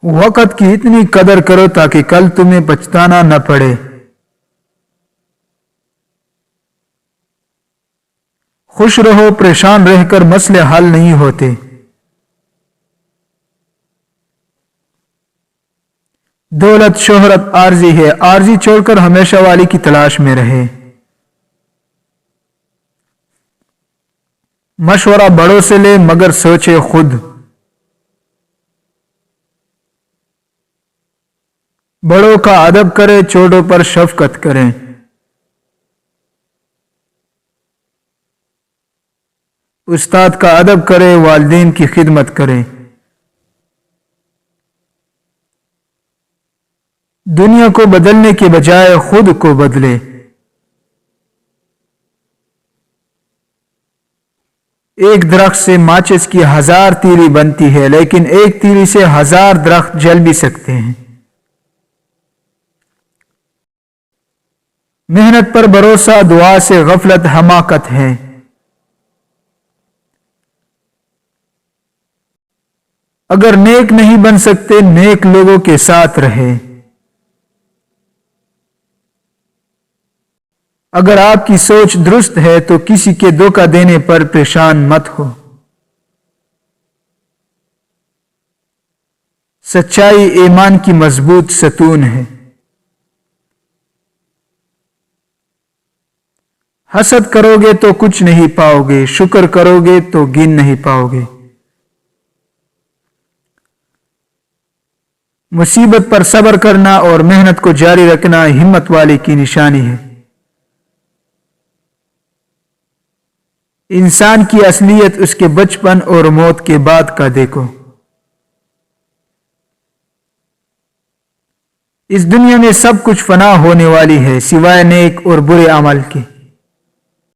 وقت کی اتنی قدر کرو تاکہ کل تمہیں پچھتانا نہ پڑے۔ خوش رہو، پریشان رہ کر مسئلے حل نہیں ہوتے۔ دولت شہرت عارضی ہے، عارضی چھوڑ کر ہمیشہ والی کی تلاش میں رہے۔ مشورہ بڑوں سے لے مگر سوچے خود۔ بڑوں کا ادب کرے، چھوٹوں پر شفقت کریں۔ استاد کا ادب کرے، والدین کی خدمت کریں۔ دنیا کو بدلنے کے بجائے خود کو بدلے۔ ایک درخت سے ماچس کی 1000 تیلی بنتی ہے، لیکن ایک تیلی سے 1000 درخت جل بھی سکتے ہیں۔ محنت پر بھروسہ، دعا سے غفلت حماقت ہے۔ اگر نیک نہیں بن سکتے، نیک لوگوں کے ساتھ رہے۔ اگر آپ کی سوچ درست ہے تو کسی کے دھوکہ دینے پر پریشان مت ہو۔ سچائی ایمان کی مضبوط ستون ہے۔ حسد کرو گے تو کچھ نہیں پاؤ گے، شکر کرو گے تو گن نہیں پاؤ گے۔ مصیبت پر صبر کرنا اور محنت کو جاری رکھنا ہمت والے کی نشانی ہے۔ انسان کی اصلیت اس کے بچپن اور موت کے بعد کا دیکھو۔ اس دنیا میں سب کچھ فنا ہونے والی ہے سوائے نیک اور برے عمل کے۔